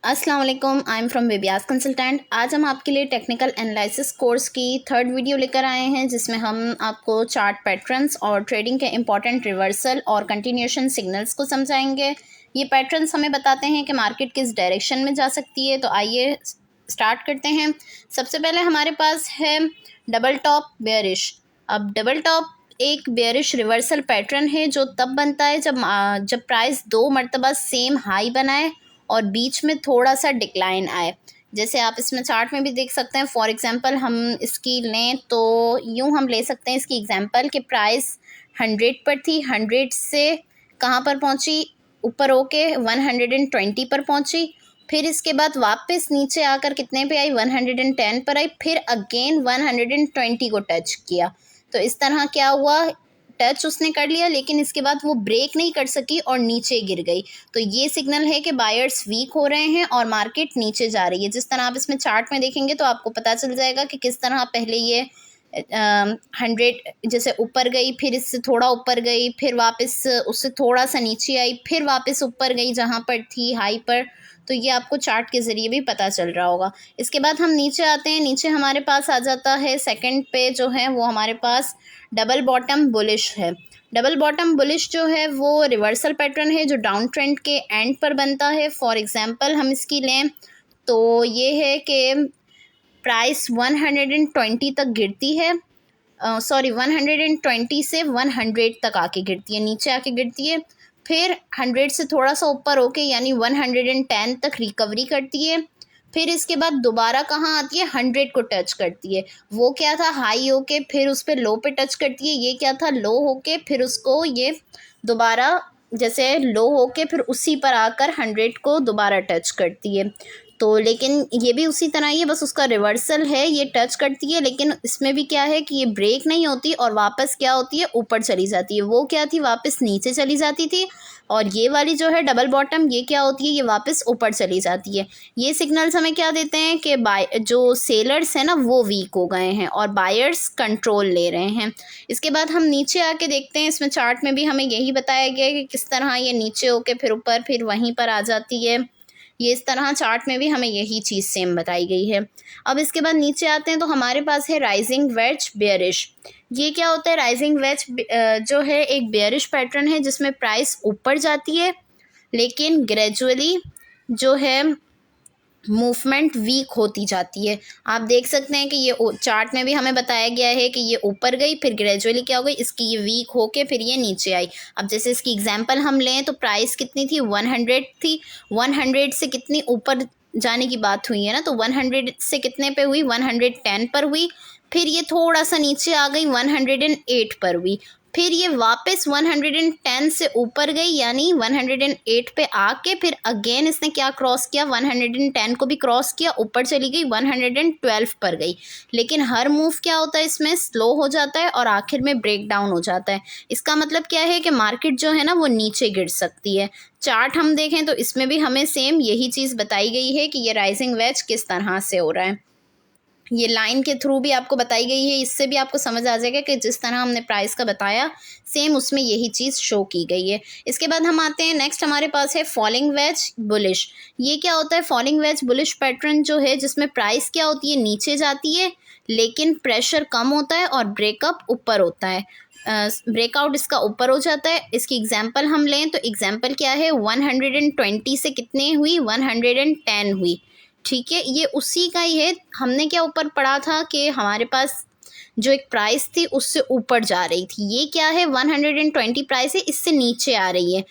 अस्सलाम वालेकुम, I am from बेबियास consultant. आज हम आपके लिए टेक्निकल एनालिसिस कोर्स की थर्ड वीडियो लेकर आए हैं, जिसमें हम आपको चार्ट पैटर्न्स और ट्रेडिंग के इंपॉर्टेंट रिवर्सल और कंटिन्यूएशन सिग्नल्स को समझाएंगे। ये पैटर्न्स हमें बताते हैं कि मार्केट किस डायरेक्शन में जा सकती है। तो आइए स्टार्ट करते हैं। सबसे पहले हमारे पास है डबल टॉप बेयरिश। अब डबल टॉप एक बेयरिश रिवर्सल पैटर्न है जो तब बनता है जब प्राइस दो मरतबा सेम हाई बनाए और बीच में थोड़ा सा डिक्लाइन आए। जैसे आप इसमें चार्ट में भी देख सकते हैं। फॉर एग्जांपल हम इसकी लें तो यूँ हम ले सकते हैं इसकी एग्जांपल कि प्राइस 100 पर थी, 100 से कहाँ पर पहुँची, ऊपर होके 120 पर पहुँची। फिर इसके बाद वापस नीचे आकर कितने पे आई, 110 पर आई। फिर अगेन 120 को टच किया। तो इस तरह क्या हुआ, टच उसने कर लिया, लेकिन इसके बाद वो ब्रेक नहीं कर सकी और नीचे गिर गई। तो ये सिग्नल है कि बायर्स वीक हो रहे हैं और मार्केट नीचे जा रही है। जिस तरह आप इसमें चार्ट में देखेंगे तो आपको पता चल जाएगा कि किस तरह पहले ये 100 जैसे ऊपर गई, फिर इससे थोड़ा ऊपर गई, फिर वापस उससे थोड़ा सा नीचे आई, फिर वापस ऊपर गई जहाँ पर थी हाई पर। तो ये आपको चार्ट के ज़रिए भी पता चल रहा होगा। इसके बाद हम नीचे आते हैं। नीचे हमारे पास आ जाता है सेकंड पे जो है वो हमारे पास डबल बॉटम बुलिश है। डबल बॉटम बुलिश जो है वो रिवर्सल पैटर्न है जो डाउन ट्रेंड के एंड पर बनता है। फॉर एग्जांपल हम इसकी लें तो ये है कि प्राइस 120 तक गिरती है, 120 से 100 तक आके गिरती है, नीचे आके गिरती है। फिर 100 से थोड़ा सा ऊपर होके यानी 110 तक रिकवरी करती है। फिर इसके बाद दोबारा कहाँ आती है, 100 को टच करती है। वो क्या था, हाई होके फिर उस पर लो पे टच करती है। ये क्या था, लो होके फिर उसको ये दोबारा जैसे लो होके फिर उसी पर आकर 100 को दोबारा टच करती है। तो लेकिन ये भी उसी तरह ही है, बस उसका रिवर्सल है, ये टच करती है। लेकिन इसमें भी क्या है कि ये ब्रेक नहीं होती और वापस क्या होती है, ऊपर चली जाती है। वो क्या थी, वापस नीचे चली जाती थी। और ये वाली जो है डबल बॉटम, ये क्या होती है, ये वापस ऊपर चली जाती है। ये सिग्नल्स हमें क्या देते हैं कि जो सेलर्स हैं ना वो वीक हो गए हैं और बायर्स कंट्रोल ले रहे हैं। इसके बाद हम नीचे आके देखते हैं। इसमें चार्ट में भी हमें यही बताया गया है कि किस तरह ये नीचे होके फिर ऊपर फिर वहीं पर आ जाती है। ये इस तरह चार्ट में भी हमें यही चीज़ सेम बताई गई है। अब इसके बाद नीचे आते हैं तो हमारे पास है राइजिंग वेज बेयरिश। ये क्या होता है, राइजिंग वेज जो है एक बेयरिश पैटर्न है जिसमें प्राइस ऊपर जाती है लेकिन ग्रेजुअली जो है मूवमेंट वीक होती जाती है। आप देख सकते हैं कि ये चार्ट में भी हमें बताया गया है कि ये ऊपर गई, फिर ग्रेजुअली क्या हो गई, इसकी ये वीक होके फिर ये नीचे आई। अब जैसे इसकी एग्जांपल हम लें तो प्राइस कितनी थी, 100 थी। 100 से कितनी ऊपर जाने की बात हुई है ना, तो 100 से कितने पे हुई, 110 पर हुई। फिर ये थोड़ा सा नीचे आ गई, 108 पर हुई। फिर ये वापस 110 से ऊपर गई यानी 108 पे आके फिर अगेन इसने क्या क्रॉस किया, 110 को भी क्रॉस किया, ऊपर चली गई, 112 पर गई। लेकिन हर मूव क्या होता है, इसमें स्लो हो जाता है और आखिर में ब्रेक डाउन हो जाता है। इसका मतलब क्या है कि मार्केट जो है ना वो नीचे गिर सकती है। चार्ट हम देखें तो इसमें भी हमें सेम यही चीज़ बताई गई है कि ये राइजिंग वेज किस तरह से हो रहा है। ये लाइन के थ्रू भी आपको बताई गई है। इससे भी आपको समझ आ जाएगा कि जिस तरह हमने प्राइस का बताया सेम उसमें यही चीज़ शो की गई है। इसके बाद हम आते हैं नेक्स्ट, हमारे पास है फॉलिंग वेज बुलिश। ये क्या होता है, फॉलिंग वेज बुलिश पैटर्न जो है जिसमें प्राइस क्या होती है, नीचे जाती है लेकिन प्रेशर कम होता है और ब्रेकअप ऊपर होता है। ब्रेकआउट इसका ऊपर हो जाता है। इसकी एग्जांपल हम लें तो एग्जांपल क्या है, 120 से कितने हुई, 110 हुई। ठीक है, ये उसी का ही है। हमने क्या ऊपर पढ़ा था कि हमारे पास जो एक प्राइस थी उससे ऊपर जा रही थी। ये क्या है, 120 प्राइस है, इससे नीचे आ रही है।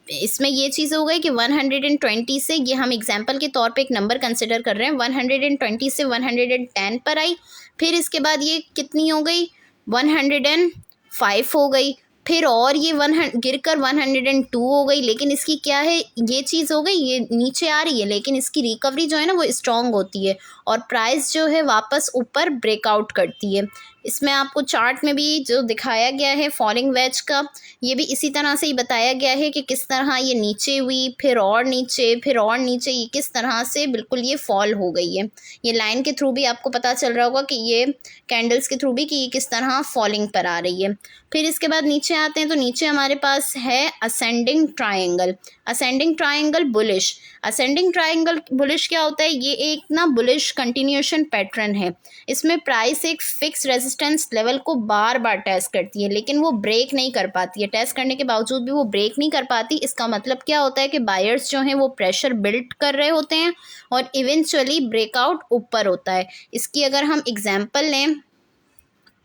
इसमें ये चीज़ हो गई कि 120 से ये हम एग्जांपल के तौर पे एक नंबर कंसिडर कर रहे हैं, 120 से 110 पर आई। फिर इसके बाद ये कितनी हो गई, 105 हो गई। फिर और ये गिरकर 102 हो गई। लेकिन इसकी क्या है, ये चीज़ हो गई, ये नीचे आ रही है लेकिन इसकी रिकवरी जो है ना वो स्ट्रॉन्ग होती है और प्राइस जो है वापस ऊपर ब्रेकआउट करती है। इसमें आपको चार्ट में भी जो दिखाया गया है फॉलिंग वेज का, ये भी इसी तरह से ही बताया गया है कि किस तरह ये नीचे हुई, फिर और नीचे, फिर और नीचे, ये किस तरह से बिल्कुल ये फॉल हो गई है। ये लाइन के थ्रू भी आपको पता चल रहा होगा कि ये कैंडल्स के थ्रू भी कि ये किस तरह फॉलिंग पर आ रही है। फिर इसके बाद नीचे आते हैं तो नीचे हमारे पास है ascending triangle. Ascending triangle bullish. Ascending triangle bullish क्या होता है, ये एक ना बुलिश कंटिन्यूएशन पैटर्न है। इसमें प्राइस एक फिक्स रेजिस्टेंस लेवल को बार बार टेस्ट करती है, लेकिन वो ब्रेक नहीं कर पाती है। टेस्ट करने के बावजूद भी वो ब्रेक नहीं कर पाती। इसका मतलब क्या होता है कि बायर्स जो हैं वो प्रेशर बिल्ड कर रहे होते हैं और इवेंचुअली ब्रेकआउट ऊपर होता है। इसकी अगर हम एग्जांपल लें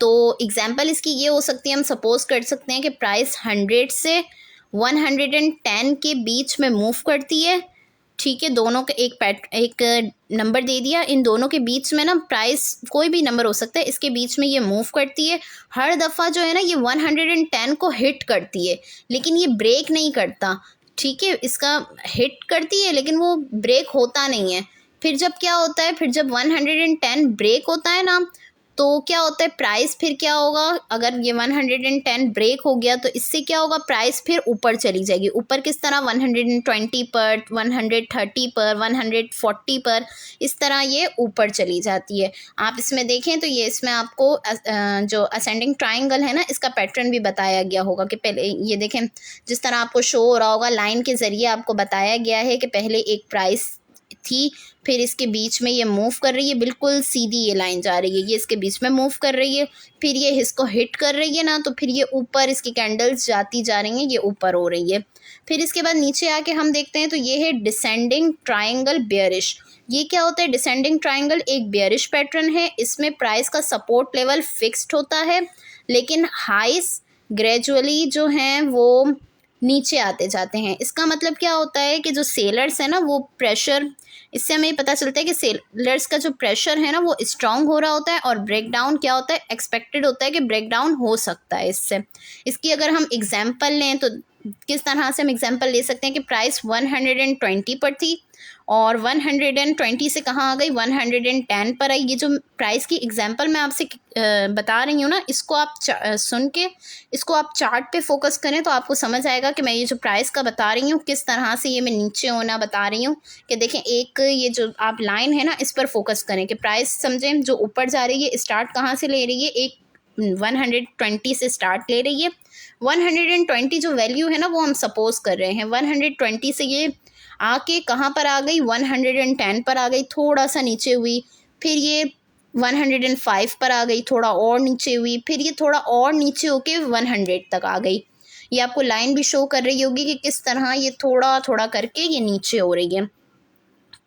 तो एग्जांपल इसकी ये हो सकती है, हम सपोज कर सकते हैं कि प्राइस 100 से 110 के बीच में मूव करती है। ठीक है, दोनों का एक नंबर दे दिया, इन दोनों के बीच में ना प्राइस कोई भी नंबर हो सकता है, इसके बीच में ये मूव करती है। हर दफ़ा जो है ना ये 110 को हिट करती है, लेकिन ये ब्रेक नहीं करता। ठीक है, इसका हिट करती है लेकिन वो ब्रेक होता नहीं है। फिर जब क्या होता है, फिर जब 110 ब्रेक होता है ना, तो क्या होता है प्राइस फिर क्या होगा, अगर ये 110 ब्रेक हो गया तो इससे क्या होगा, प्राइस फिर ऊपर चली जाएगी। ऊपर किस तरह, 120 पर, 130 पर, 140 पर, इस तरह ये ऊपर चली जाती है। आप इसमें देखें तो ये इसमें आपको जो असेंडिंग ट्राइंगल है ना, इसका पैटर्न भी बताया गया होगा कि पहले ये देखें, जिस तरह आपको शो हो रहा होगा लाइन के ज़रिए आपको बताया गया है कि पहले एक प्राइस थी, फिर इसके बीच में ये मूव कर रही है, बिल्कुल सीधी ये लाइन जा रही है, ये इसके बीच में मूव कर रही है, फिर ये इसको हिट कर रही है ना, तो फिर ये ऊपर इसकी कैंडल्स जाती जा रही हैं, ये ऊपर हो रही है। फिर इसके बाद नीचे आके हम देखते हैं तो ये है डिसेंडिंग ट्राइंगल बेयरिश। ये क्या होता है, डिसेंडिंग ट्राइंगल एक बेयरिश पैटर्न है। इसमें प्राइस का सपोर्ट लेवल फिक्स्ड होता है, लेकिन हाइस ग्रेजुअली जो हैं वो नीचे आते जाते हैं। इसका मतलब क्या होता है कि जो सेलर्स है ना वो प्रेशर, इससे हमें पता चलता है कि सेलर्स का जो प्रेशर है ना वो स्ट्रांग हो रहा होता है, और ब्रेकडाउन क्या होता है, एक्सपेक्टेड होता है कि ब्रेकडाउन हो सकता है इससे। इसकी अगर हम एग्जांपल लें तो किस तरह से हम एग्जांपल ले सकते हैं कि प्राइस 120 पर थी और 120 से कहाँ आ गई, 110 पर आई। ये जो प्राइस की एग्जांपल मैं आपसे बता रही हूँ ना, इसको आप सुन के इसको आप चार्ट पे फोकस करें तो आपको समझ आएगा कि मैं ये जो प्राइस का बता रही हूँ किस तरह से ये मैं नीचे होना बता रही हूँ। कि देखें, एक ये जो आप लाइन है ना इस पर फोकस करें कि प्राइस समझें जो ऊपर जा रही है, स्टार्ट कहाँ से ले रही है, एक 120 से स्टार्ट ले रही है। 120 जो वैल्यू है ना वो हम सपोज कर रहे हैं 120 से ये आके कहाँ पर आ गई, 110 पर आ गई, थोड़ा सा नीचे हुई, फिर ये 105 पर आ गई, थोड़ा और नीचे हुई, फिर ये थोड़ा और नीचे होके 100 तक आ गई। ये आपको लाइन भी शो कर रही होगी कि किस तरह ये थोड़ा थोड़ा करके ये नीचे हो रही है।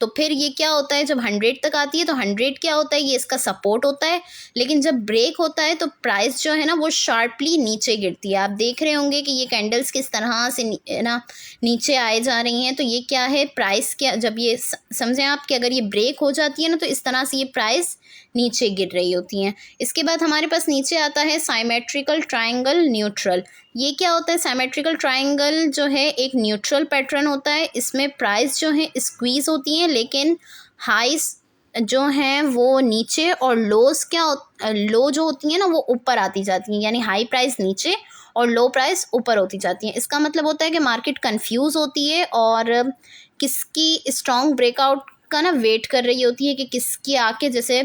तो फिर ये क्या होता है, जब 100 तक आती है तो 100 क्या होता है, ये इसका सपोर्ट होता है, लेकिन जब ब्रेक होता है तो प्राइस जो है ना वो शार्पली नीचे गिरती है। आप देख रहे होंगे कि ये कैंडल्स किस तरह से ना नीचे आए जा रही हैं। तो ये क्या है, प्राइस क्या, जब ये समझें आप कि अगर ये ब्रेक हो जाती है ना तो इस तरह से ये प्राइस नीचे गिर रही होती हैं। इसके बाद हमारे पास नीचे आता है साइमेट्रिकल ट्राइंगल न्यूट्रल। ये क्या होता है, साइमेट्रिकल ट्राइंगल जो है एक न्यूट्रल पैटर्न होता है। इसमें प्राइस जो है स्क्वीज होती हैं, लेकिन हाइस जो हैं वो नीचे और लोस लो जो होती हैं ना वो ऊपर आती जाती हैं, यानी हाई प्राइस नीचे और लो प्राइस ऊपर होती जाती हैं। इसका मतलब होता है कि मार्केट कंफ्यूज होती है और किसकी स्ट्रॉन्ग ब्रेकआउट का ना वेट कर रही होती है कि किसकी आके, जैसे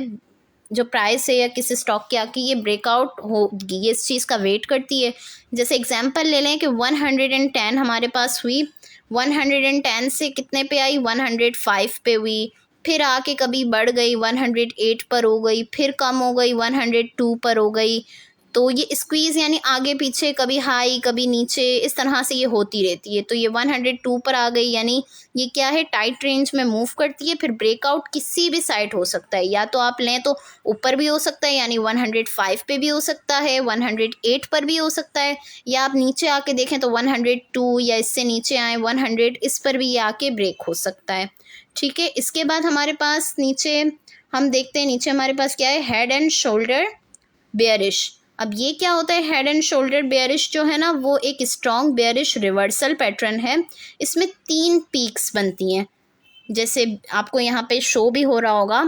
जो प्राइस है या किसी स्टॉक के आके ये ब्रेकआउट होगी, ये इस चीज़ का वेट करती है। जैसे एग्जांपल ले लें कि 110 हमारे पास हुई, 110 से कितने पे आई, 105 पे हुई, फिर आके कभी बढ़ गई 108 पर हो गई, फिर कम हो गई 102 पर हो गई। तो ये स्क्वीज़ यानी आगे पीछे, कभी हाई कभी नीचे, इस तरह से ये होती रहती है। तो ये 102 पर आ गई, यानी ये क्या है, टाइट रेंज में मूव करती है। फिर ब्रेकआउट किसी भी साइड हो सकता है, या तो आप लें तो ऊपर भी हो सकता है यानी 105 पे भी हो सकता है, 108 पर भी हो सकता है, या आप नीचे आके देखें तो 102 या इससे नीचे आए 100, इस पर भी ये आके ब्रेक हो सकता है। ठीक है, इसके बाद हमारे पास नीचे हम देखते हैं, नीचे हमारे पास क्या है, हेड एंड शोल्डर बेयरिश। अब ये क्या होता है, हेड एंड शोल्डर बेयरिश जो है ना वो एक स्ट्रॉन्ग बेयरिश रिवर्सल पैटर्न है। इसमें 3 पीक्स बनती हैं, जैसे आपको यहाँ पे शो भी हो रहा होगा।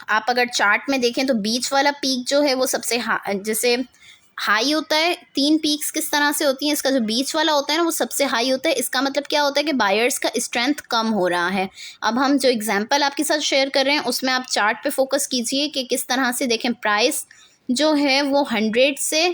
आप अगर चार्ट में देखें तो बीच वाला पीक जो है वो सबसे जैसे हाई होता है। 3 पीक्स किस तरह से होती हैं, इसका जो बीच वाला होता है ना वो सबसे हाई होता है। इसका मतलब क्या होता है कि बायर्स का स्ट्रेंथ कम हो रहा है। अब हम जो एग्जांपल आपके साथ शेयर कर रहे हैं उसमें आप चार्ट पे फोकस कीजिए कि किस तरह से देखें, प्राइस जो है वो 100 से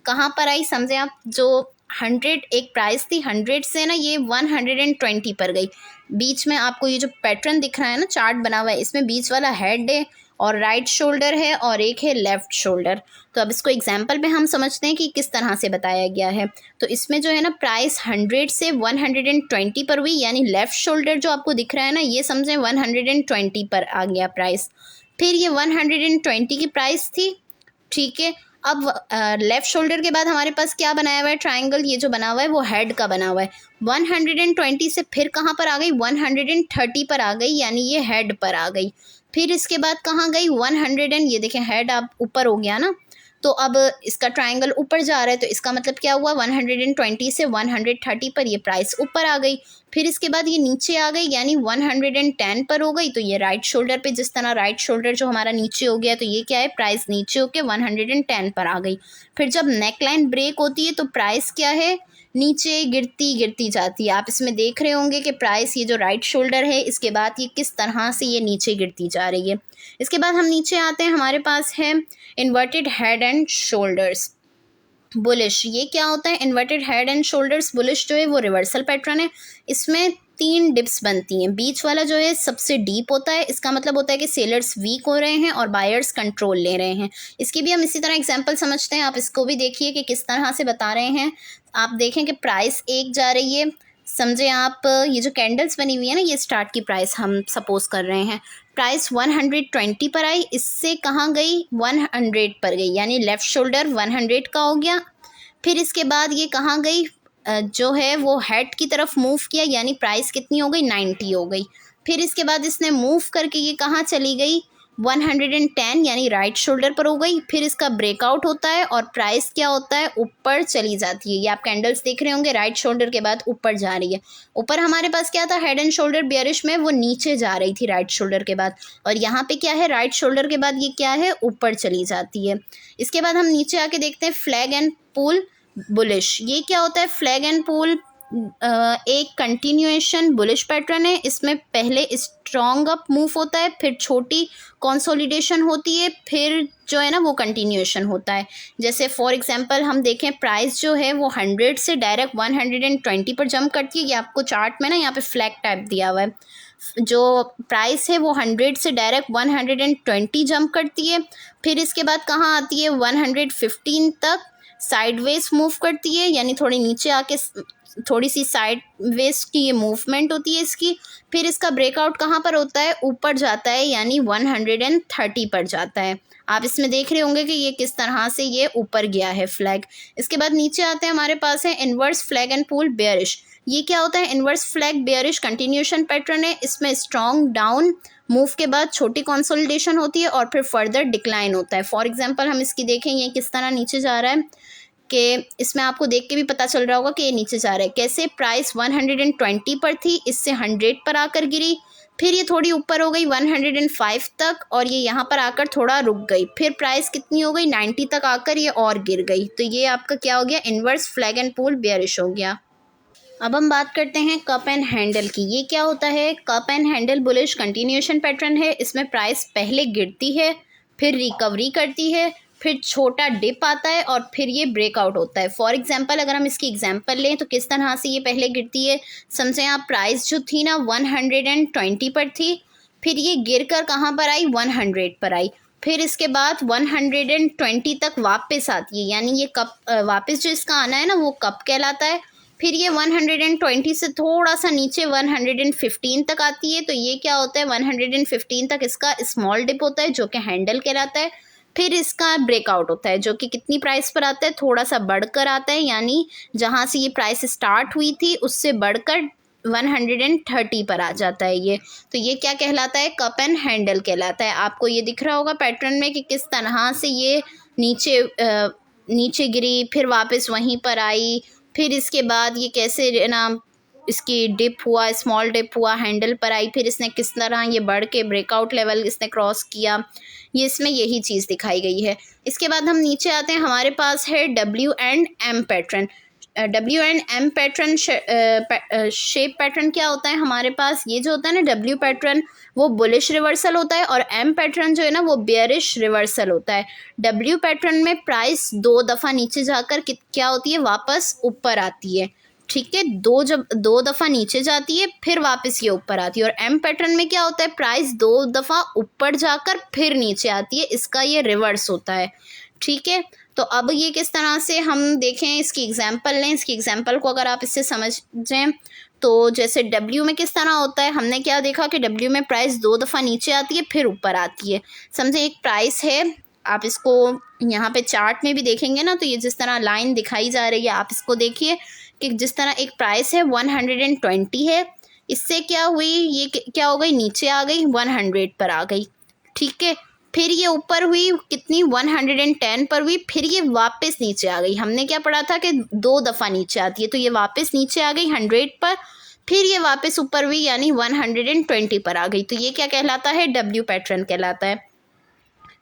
कहाँ पर आई, समझें आप, जो 100 एक प्राइस थी, 100 से ना ये 120 पर गई। बीच में आपको ये जो पैटर्न दिख रहा है ना, चार्ट बना हुआ है, इसमें बीच वाला हेड है और राइट शोल्डर है और एक है लेफ़्ट शोल्डर। तो अब इसको एग्जांपल पे हम समझते हैं कि किस तरह से बताया गया है। तो इसमें जो है ना प्राइस 100 से 120 पर हुई, यानी लेफ़्ट शोल्डर जो आपको दिख रहा है ना, ये समझें 120 पर आ गया प्राइस। फिर ये 120 की प्राइस थी, ठीक है। अब लेफ़्ट शोल्डर के बाद हमारे पास क्या बनाया हुआ है ट्रायंगल, ये जो बना हुआ है वो हेड का बना हुआ है। 120 से फिर कहाँ पर आ गई, 130 पर आ गई, यानी ये हेड पर आ गई। फिर इसके बाद कहाँ गई, 100 ये देखें हेड आप ऊपर हो गया ना, तो अब इसका ट्रायंगल ऊपर जा रहा है, तो इसका मतलब क्या हुआ, 120 से 130 पर ये प्राइस ऊपर आ गई। फिर इसके बाद ये नीचे आ गई, यानी 110 पर हो गई, तो ये राइट शोल्डर पे, जिस तरह राइट शोल्डर जो हमारा नीचे हो गया, तो ये क्या है, प्राइस नीचे होके 110 पर आ गई। फिर जब नेक लाइन ब्रेक होती है तो प्राइस क्या है, नीचे गिरती गिरती जाती है। आप इसमें देख रहे होंगे कि प्राइस ये जो राइट शोल्डर है, इसके बाद ये किस तरह से ये नीचे गिरती जा रही है। इसके बाद हम नीचे आते हैं, हमारे पास है inverted head and shoulders bullish. ये क्या होता है, inverted head and shoulders bullish जो है वो रिवर्सल पैटर्न है। इसमें 3 डिप्स बनती हैं, बीच वाला जो है सबसे डीप होता है, इसका मतलब होता है कि सेलर्स वीक हो रहे हैं और बायर्स कंट्रोल ले रहे हैं। इसकी भी हम इसी तरह एग्जांपल समझते हैं, आप इसको भी देखिए कि किस तरह से बता रहे हैं। आप देखें कि प्राइस 1 जा रही है, समझे आप, ये जो कैंडल्स बनी हुई है ना, ये स्टार्ट की प्राइस हम सपोज कर रहे हैं। प्राइस 120 पर आई, इससे कहाँ गई, 100 पर गई, यानी लेफ़्ट शोल्डर 100 का हो गया। फिर इसके बाद ये कहाँ गई, जो है वो हेड की तरफ मूव किया, यानी प्राइस कितनी हो गई, 90 हो गई। फिर इसके बाद इसने मूव करके ये कहाँ चली गई, 110, यानी राइट शोल्डर पर हो गई। फिर इसका ब्रेकआउट होता है और प्राइस क्या होता है, ऊपर चली जाती है। ये आप कैंडल्स देख रहे होंगे, राइट शोल्डर के बाद ऊपर जा रही है। ऊपर हमारे पास क्या था, हेड एंड शोल्डर बेयरिश में, वो नीचे जा रही थी राइट शोल्डर के बाद, और यहाँ पे क्या है, राइट शोल्डर के बाद ये क्या है, ऊपर चली जाती है। इसके बाद हम नीचे आके देखते हैं फ्लैग एंड पुल बुलिश। ये क्या होता है, फ्लैग एंड पुल एक कंटिन्यूएशन बुलिश पैटर्न है। इसमें पहले स्ट्रॉन्ग अप मूव होता है, फिर छोटी कंसोलिडेशन होती है, फिर जो है ना वो कंटिन्यूएशन होता है। जैसे फॉर एग्जांपल हम देखें, प्राइस जो है वो 100 से डायरेक्ट 120 पर जंप करती है। ये आपको चार्ट में ना यहाँ पे फ्लैग टाइप दिया हुआ है, जो प्राइस है वो 100 से डायरेक्ट 120 जंप करती है। फिर इसके बाद कहाँ आती है, 115 तक साइडवेज मूव करती है, यानी थोड़ी नीचे आके थोड़ी सी साइडवेज की ये मूवमेंट होती है इसकी। फिर इसका ब्रेकआउट कहाँ पर होता है, ऊपर जाता है, यानी 130 पर जाता है। आप इसमें देख रहे होंगे कि ये किस तरह से ये ऊपर गया है फ्लैग। इसके बाद नीचे आते हैं, हमारे पास है inverse flag and pull bearish. ये क्या होता है, inverse flag bearish continuation pattern है। इसमें स्ट्रॉन्ग डाउन मूव के बाद छोटी कंसोलिडेशन होती है और फिर फर्दर डिक्लाइन होता है। फॉर एग्जांपल हम इसकी देखें, ये किस तरह नीचे जा रहा है, कि इसमें आपको देख के भी पता चल रहा होगा कि ये नीचे जा रहा है। कैसे, प्राइस 120 पर थी, इससे 100 पर आकर गिरी, फिर ये थोड़ी ऊपर हो गई 105 तक, और ये यहाँ पर आकर थोड़ा रुक गई। फिर प्राइस कितनी हो गई, 90 तक आकर ये और गिर गई। तो ये आपका क्या हो गया, inverse flag and pull bearish हो गया। अब हम बात करते हैं कप एंड हैंडल की। ये क्या होता है, cup and handle bullish continuation pattern है। इसमें प्राइस पहले गिरती है, फिर रिकवरी करती है, फिर छोटा डिप आता है और फिर ये ब्रेकआउट होता है। फॉर एग्जांपल अगर हम इसकी एग्जांपल लें तो किस तरह से ये पहले गिरती है, समझें आप, प्राइस जो थी ना 120 पर थी, फिर ये गिर कर कहाँ पर आई, 100 पर आई। फिर इसके बाद 120 तक वापस आती है, यानी ये कप वापस जो इसका आना है ना वो कप कहलाता है। फिर ये 120 से थोड़ा सा नीचे 115 तक आती है, तो ये क्या होता है, 115 तक इसका स्मॉल डिप होता है जो कि हैंडल कहलाता है। फिर इसका ब्रेकआउट होता है जो कि कितनी प्राइस पर आता है, थोड़ा सा बढ़कर आता है, यानी जहाँ से ये प्राइस स्टार्ट हुई थी उससे बढ़कर 130 पर आ जाता है ये। तो ये क्या कहलाता है, कप एंड हैंडल कहलाता है। आपको ये दिख रहा होगा पैटर्न में कि किस तरह से ये नीचे गिरी, फिर वापस वहीं पर आई, फिर इसके बाद ये कैसे ना इसकी डिप हुआ, स्मॉल डिप हुआ, हैंडल पर आई, फिर इसने किस तरह ये बढ़ के ब्रेकआउट लेवल इसने क्रॉस किया, ये इसमें यही चीज़ दिखाई गई है। इसके बाद हम नीचे आते हैं, हमारे पास है W and M pattern. WM pattern shape pattern क्या होता है हमारे पास, ये जो होता है ना W पैटर्न वो बुलिश रिवर्सल होता है और M पैटर्न जो है ना वो बेयरिश रिवर्सल होता है। W पैटर्न में प्राइस 2 दफ़ा नीचे जाकर क्या होती है, वापस ऊपर आती है। ठीक है, जब 2 दफ़ा नीचे जाती है फिर वापस ये ऊपर आती है। और M पैटर्न में क्या होता है, प्राइस 2 दफ़ा ऊपर जाकर फिर नीचे आती है, इसका ये रिवर्स होता है। ठीक है, तो अब ये किस तरह से हम देखें, इसकी एग्जांपल लें। इसकी एग्जांपल को अगर आप इससे समझें तो जैसे W में किस तरह होता है, हमने क्या देखा कि W में प्राइस 2 दफ़ा नीचे आती है फिर ऊपर आती है। समझे एक प्राइस है, आप इसको यहाँ पे चार्ट में भी देखेंगे ना, तो ये जिस तरह लाइन दिखाई जा रही है आप इसको देखिए कि जिस तरह एक प्राइस है 120 है, इससे क्या हुई, ये क्या हो गई, नीचे आ गई, 100 पर आ गई। ठीक है, फिर ये ऊपर हुई कितनी, 110 पर हुई, फिर ये वापस नीचे आ गई। हमने क्या पढ़ा था कि 2 दफ़ा नीचे आती है, तो ये वापस नीचे आ गई 100 पर, फिर ये वापस ऊपर हुई यानी 120 पर आ गई। तो ये क्या कहलाता है, W पैटर्न कहलाता है।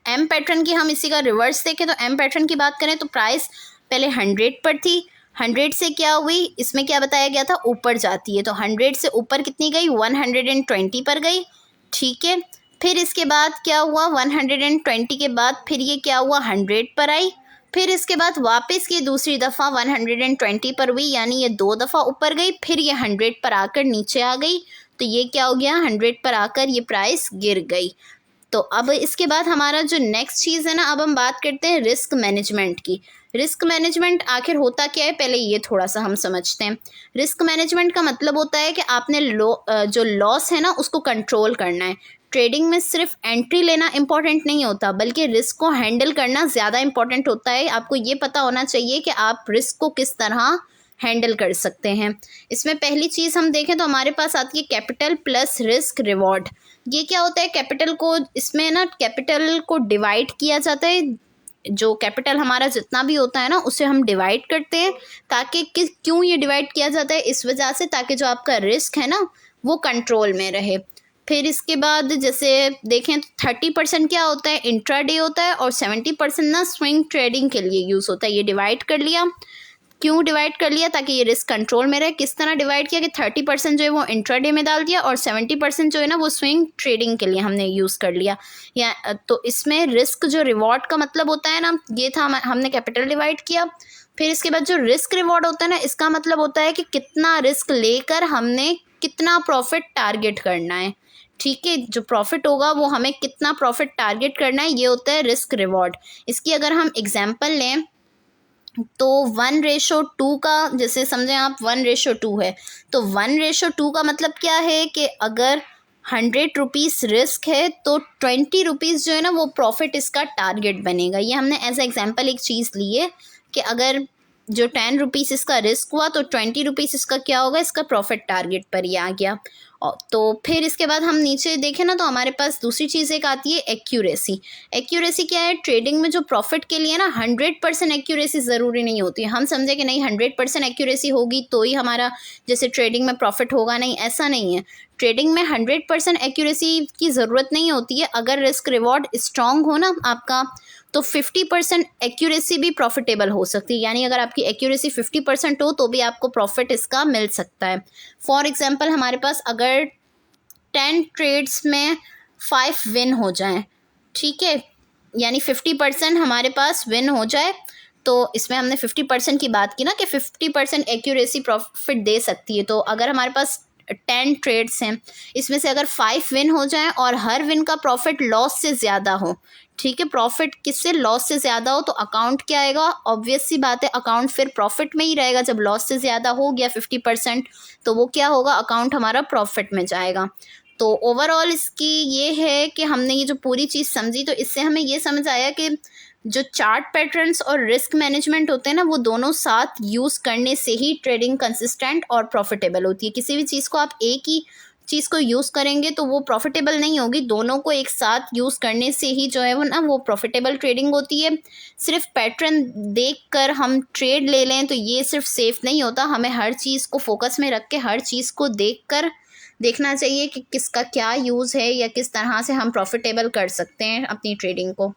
M पैटर्न की हम इसी का रिवर्स देखें तो M पैटर्न की बात करें तो प्राइस पहले 100 पर थी, 100 से क्या हुई, इसमें क्या बताया गया था, ऊपर जाती है, तो 100 से ऊपर कितनी गई, 120 पर गई। ठीक है, फिर इसके बाद क्या हुआ, 120 के बाद फिर ये क्या हुआ, 100 पर आई, फिर इसके बाद वापस ये दूसरी दफ़ा 120 पर हुई यानी ये 2 दफ़ा ऊपर गई, फिर ये 100 पर आकर नीचे आ गई, तो ये क्या हो गया, 100 पर आकर ये प्राइस गिर गई। तो अब इसके बाद हमारा जो नेक्स्ट चीज़ है ना, अब हम बात करते हैं रिस्क मैनेजमेंट की। रिस्क मैनेजमेंट आखिर होता क्या है, पहले ये थोड़ा सा हम समझते हैं। रिस्क मैनेजमेंट का मतलब होता है कि आपने जो लॉस है ना उसको कंट्रोल करना है। ट्रेडिंग में सिर्फ एंट्री लेना इम्पॉर्टेंट नहीं होता, बल्कि रिस्क को हैंडल करना ज़्यादा इम्पॉर्टेंट होता है। आपको ये पता होना चाहिए कि आप रिस्क को किस तरह हैंडल कर सकते हैं। इसमें पहली चीज़ हम देखें तो हमारे पास आती है कैपिटल प्लस रिस्क रिवॉर्ड। ये क्या होता है, कैपिटल को, इसमें ना कैपिटल को डिवाइड किया जाता है, जो कैपिटल हमारा जितना भी होता है ना उसे हम डिवाइड करते हैं, ताकि क्यों ये डिवाइड किया जाता है, इस वजह से ताकि जो आपका रिस्क है ना वो कंट्रोल में रहे। फिर इसके बाद जैसे देखें तो 30% क्या होता है, इंट्राडे होता है, और 70% ना स्विंग ट्रेडिंग के लिए यूज़ होता है। ये डिवाइड कर लिया, क्यों डिवाइड कर लिया, ताकि ये रिस्क कंट्रोल में रहे। किस तरह डिवाइड किया कि 30% जो है वो इंट्राडे में डाल दिया और 70% जो है ना वो स्विंग ट्रेडिंग के लिए हमने यूज़ कर लिया। या तो इसमें रिस्क जो रिवॉर्ड का मतलब होता है ना, ये था, हमने कैपिटल डिवाइड किया। फिर इसके बाद जो रिस्क रिवॉर्ड होता है ना, इसका मतलब होता है कि कितना रिस्क लेकर हमने कितना प्रॉफिट टारगेट करना है। ठीक है, जो प्रॉफिट होगा वो हमें कितना प्रॉफिट टारगेट करना है, ये होता है रिस्क रिवॉर्ड। इसकी अगर हम एग्जाम्पल लें तो 1:2 का, जैसे समझें आप 1:2 है, तो 1:2 का मतलब क्या है कि अगर 100 रुपीज़ रिस्क है तो 20 रुपीज़ जो है ना वो प्रॉफिट इसका टारगेट बनेगा। ये हमने एज एग्जांपल एक चीज़ ली है कि अगर जो 10 रुपीज़ इसका रिस्क हुआ तो 20 रुपीज़ इसका क्या होगा, इसका प्रॉफिट टारगेट पर ही आ गया। तो फिर इसके बाद हम नीचे देखें ना तो हमारे पास दूसरी चीज़ एक आती है एक्यूरेसी। एक्यूरेसी क्या है, ट्रेडिंग में जो प्रॉफिट के लिए ना 100% एक्यूरेसी ज़रूरी नहीं होती है। हम समझे कि नहीं 100% एक्यूरेसी होगी तो ही हमारा जैसे ट्रेडिंग में प्रॉफिट होगा, नहीं, ऐसा नहीं है। ट्रेडिंग में 100% एक्यूरेसी की ज़रूरत नहीं होती है। अगर रिस्क रिवॉर्ड स्ट्रॉन्ग हो ना आपका तो 50% एक्यूरेसी भी प्रॉफिटेबल हो सकती है, यानी अगर आपकी एक्यूरेसी 50% हो तो भी आपको प्रॉफिट इसका मिल सकता है। फॉर एग्जांपल हमारे पास अगर 10 ट्रेड्स में 5 विन हो जाएं, ठीक है, यानी 50% हमारे पास विन हो जाए, तो इसमें हमने 50% की बात की ना कि 50% एक्यूरेसी प्रॉफिट दे सकती है। तो अगर हमारे पास 10 ट्रेड्स हैं, इसमें से अगर 5 विन हो जाएं और हर विन का प्रॉफिट लॉस से ज़्यादा हो, ठीक है, प्रॉफिट किससे, लॉस से ज़्यादा हो, तो अकाउंट क्या आएगा, ऑब्वियस सी बात है अकाउंट फिर प्रॉफिट में ही रहेगा। जब लॉस से ज़्यादा हो गया 50% तो वो क्या होगा, अकाउंट हमारा प्रॉफिट में जाएगा। तो ओवरऑल इसकी ये है कि हमने ये जो पूरी चीज़ समझी तो इससे हमें ये समझ आया कि जो चार्ट पैटर्न्स और रिस्क मैनेजमेंट होते हैं ना वो दोनों साथ यूज़ करने से ही ट्रेडिंग कंसिस्टेंट और प्रॉफिटेबल होती है। किसी भी चीज़ को आप एक ही चीज़ को यूज़ करेंगे तो वो प्रॉफिटेबल नहीं होगी, दोनों को एक साथ यूज़ करने से ही जो है वो ना वो प्रॉफिटेबल ट्रेडिंग होती है। सिर्फ पैटर्न देखकर हम ट्रेड ले लें तो ये सिर्फ सेफ़ नहीं होता, हमें हर चीज़ को फोकस में रख के हर चीज़ को देखना चाहिए कि किसका क्या यूज़ है या किस तरह से हम प्रॉफिटेबल कर सकते हैं अपनी ट्रेडिंग को।